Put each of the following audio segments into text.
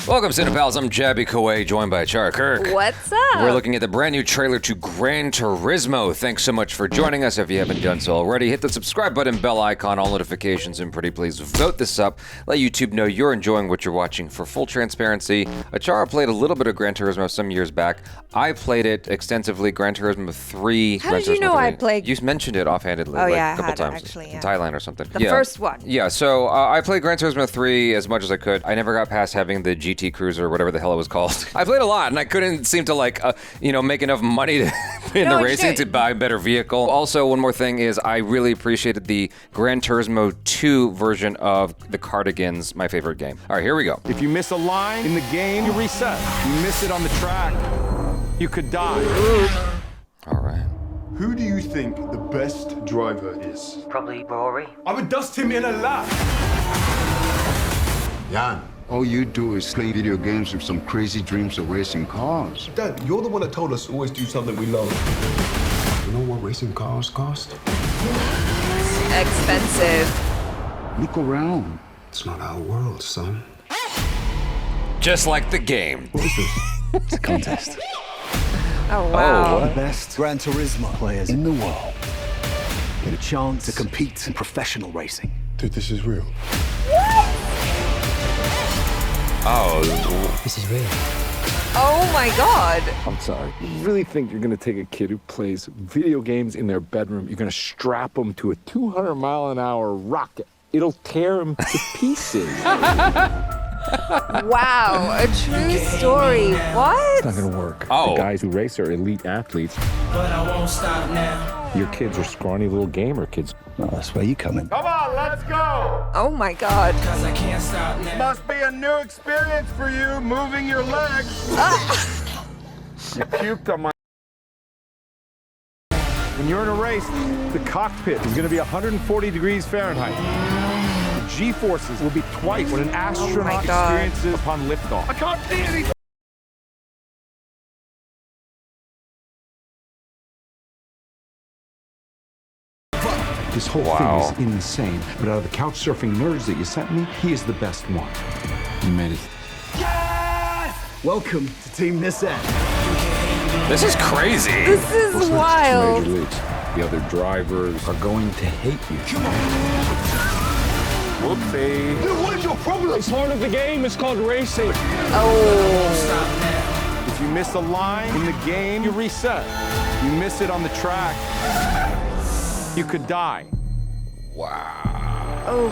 Welcome, Cinepals. I'm Chappie, joined by ACHARA KIRK. What's up? We're looking at the brand new trailer to GRAN TURISMO. Thanks so much for joining us. If you haven't done so already, hit the subscribe button, bell icon, all notifications, and pretty please vote this up. Let YouTube know you're enjoying what you're watching. For full transparency, ACHARA played a little bit of GRAN TURISMO some years back. I played it extensively, GRAN TURISMO 3. How did you know I played? You mentioned it offhandedly a couple times. Actually, in Thailand or something. The first one. Yeah, so I played GRAN TURISMO 3 as much as I could. I never got past having the GT Cruiser, or whatever the hell it was called. I played a lot, and I couldn't seem to make enough money to in the racing to buy a better vehicle. Also, one more thing is I really appreciated the GRAN TURISMO 2 version of the Cardigans, my favorite game. All right, here we go. If you miss a line in the game, you reset. You miss it on the track, you could die. All right. Who do you think the best driver is? Probably Rory. I would dust him in a lap. Jan, all you do is play video games with some crazy dreams of racing cars. Dad, you're the one that told us to always do something we love. You know what racing cars cost? Expensive. Look around. It's not our world, son. Just like the game. What is this? It's a contest. Oh, wow. what? The best Gran Turismo players in the world get a chance to compete in professional racing. Dude, this is real. Oh. This is real. Oh my God. I'm sorry. You really think you're gonna take a kid who plays video games in their bedroom, you're gonna strap him to a 200-mile-an-hour rocket? It'll tear him to pieces. Wow, a true story. What? It's not gonna work. Oh. The guys who race are elite athletes. But I won't stop now. Your kids are scrawny little gamer kids. Oh, that's where you come in. Come on, let's go! Oh my God. Cause I can't stop now. Must be a new experience for you, moving your legs. You puked on my... When you're in a race, the cockpit is going to be 140 degrees Fahrenheit. The G-forces will be twice what an astronaut experiences upon liftoff. I can't see anything! This whole thing is insane. But out of the couch surfing nerds that you sent me, he is the best one. You made it. Welcome to Team Nissan. This is crazy. This is wild. Major leagues. The other drivers are going to hate you. Whoopsie. Dude, what is your problem? It's part of the game. It's called racing. Oh. If you miss a line in the game, you reset. You miss it on the track, you could die. Wow. Oh.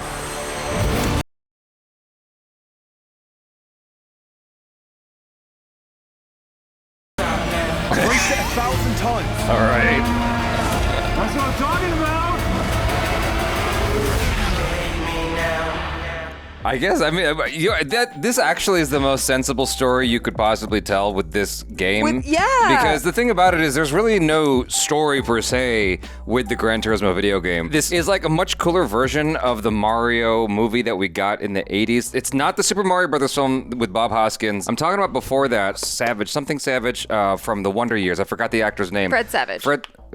Race at 1,000 tons. All right. That's what I'm talking about. I guess, this actually is the most sensible story you could possibly tell with this game. Because the thing about it is there's really no story per se with the Gran Turismo video game. This is like a much cooler version of the Mario movie that we got in the 80s. It's not the Super Mario Brothers film with Bob Hoskins. I'm talking about before that, something Savage from the Wonder Years. I forgot the actor's name. Fred Savage.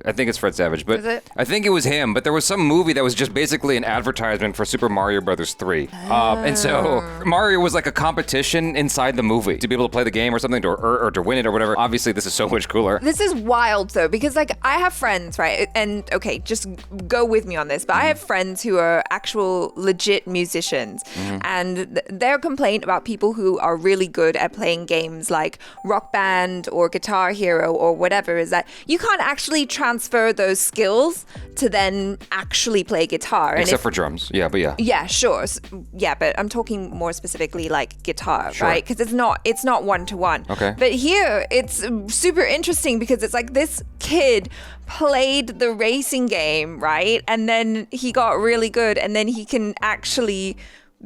I think it's Fred Savage, but Is it? I think it was him. But there was some movie that was just basically an advertisement for Super Mario Brothers 3. And so Mario was like a competition inside the movie to be able to play the game or something, or to win it or whatever. Obviously, this is so much cooler. This is wild though, because like I have friends, right? And okay, just go with me on this, but I have friends who are actual legit musicians, and their complaint about people who are really good at playing games like Rock Band or Guitar Hero or whatever is that you can't actually transfer those skills to then actually play guitar. Except for drums. Yeah, but yeah. Yeah, sure. Yeah, but I'm talking more specifically like guitar, right? Because it's not one-to-one. Okay. But here it's super interesting because it's like this kid played the racing game, right? And then he got really good, and then he can actually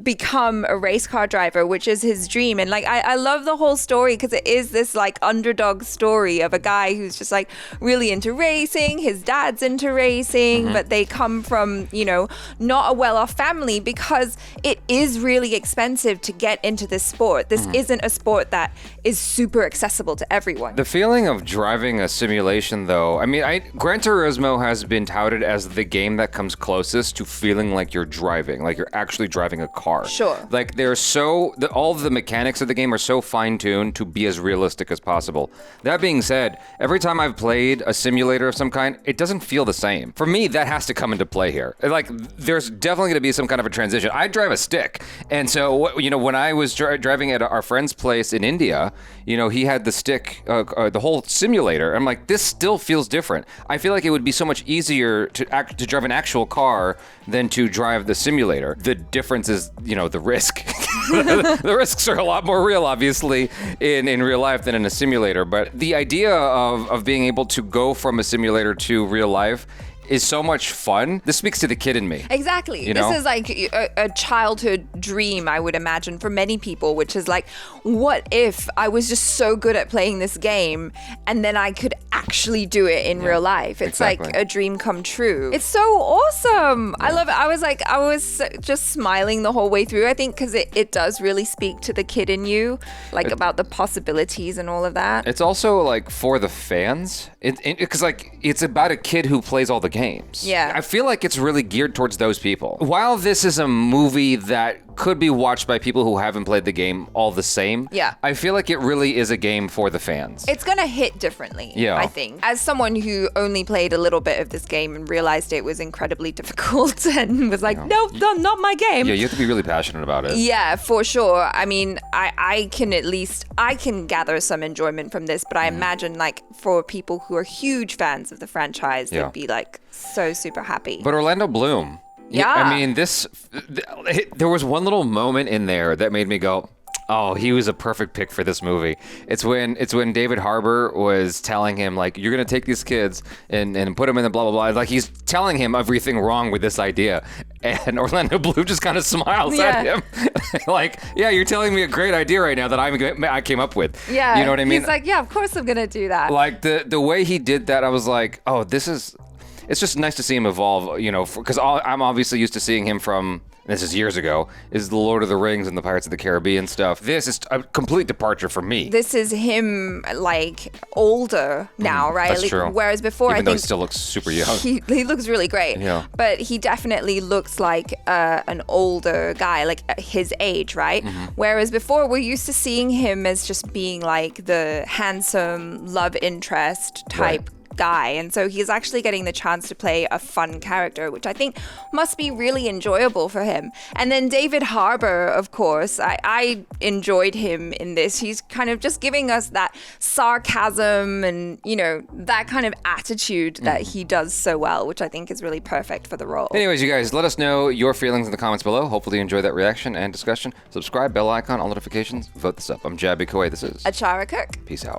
become a race car driver, which is his dream. And like I love the whole story because it is this like underdog story of a guy who's just like really into racing. His dad's into racing, but they come from, you know, not a well-off family because it is really expensive to get into this sport. This isn't a sport that is super accessible to everyone. The feeling of driving a simulation, though, I mean, Gran Turismo has been touted as the game that comes closest to feeling like you're driving, like you're actually driving a car. car. Sure. Like they're all of the mechanics of the game are so fine-tuned to be as realistic as possible. That being said, every time I've played a simulator of some kind, it doesn't feel the same. For me, that has to come into play here. Like there's definitely going to be some kind of a transition. I drive a stick, and so when I was driving at our friend's place in India, he had the stick, the whole simulator. I'm like, this still feels different. I feel like it would be so much easier to drive an actual car than to drive the simulator. The difference is, the risk. The risks are a lot more real, obviously, in real life than in a simulator. But the idea of being able to go from a simulator to real life is so much fun. This speaks to the kid in me. Exactly. This is like a childhood dream, I would imagine, for many people, which is like, what if I was just so good at playing this game and then I could actually do it in real life? It's like a dream come true. It's so awesome. I love it. I was just smiling the whole way through, I think, because it does really speak to the kid in you, like about the possibilities and all of that. It's also like for the fans, because like it's about a kid who plays all the games. Yeah. I feel like it's really geared towards those people. While this is a movie that could be watched by people who haven't played the game all the same, I feel like it really is a game for the fans. It's gonna hit differently, I think. As someone who only played a little bit of this game and realized it was incredibly difficult and was like, no, not my game. Yeah, you have to be really passionate about it. Yeah, for sure. I mean, I can gather some enjoyment from this, but I imagine like for people who are huge fans of the franchise, they'd be like so super happy. But Orlando Bloom, I mean, there was one little moment in there that made me go, oh, he was a perfect pick for this movie. It's when David Harbour was telling him, like, you're going to take these kids and put them in the blah, blah, blah. Like, he's telling him everything wrong with this idea. And Orlando Bloom just kind of smiles at him. Like, yeah, you're telling me a great idea right now that I came up with. Yeah. You know what I mean? He's like, yeah, of course I'm going to do that. Like, the way he did that, I was like, oh, it's just nice to see him evolve, because I'm obviously used to seeing him from, this is years ago, is the Lord of the Rings and the Pirates of the Caribbean stuff. This is a complete departure for me. This is him, like, older now, right? That's like, true. Whereas before, Even I though think he still looks super young. He looks really great. Yeah. But he definitely looks like an older guy, like his age, right? Whereas before, we're used to seeing him as just being like the handsome love interest type guy, and so he's actually getting the chance to play a fun character, which I think must be really enjoyable for him. And then David Harbour, of course, I enjoyed him in this. He's kind of just giving us that sarcasm and that kind of attitude that he does so well, which I think is really perfect for the role. Anyways, you guys, let us know your feelings in the comments below. Hopefully you enjoyed that reaction and discussion. Subscribe, bell icon, all notifications, vote this up. I'm Jabby Kawai. This is ACHARA KIRK. Peace out.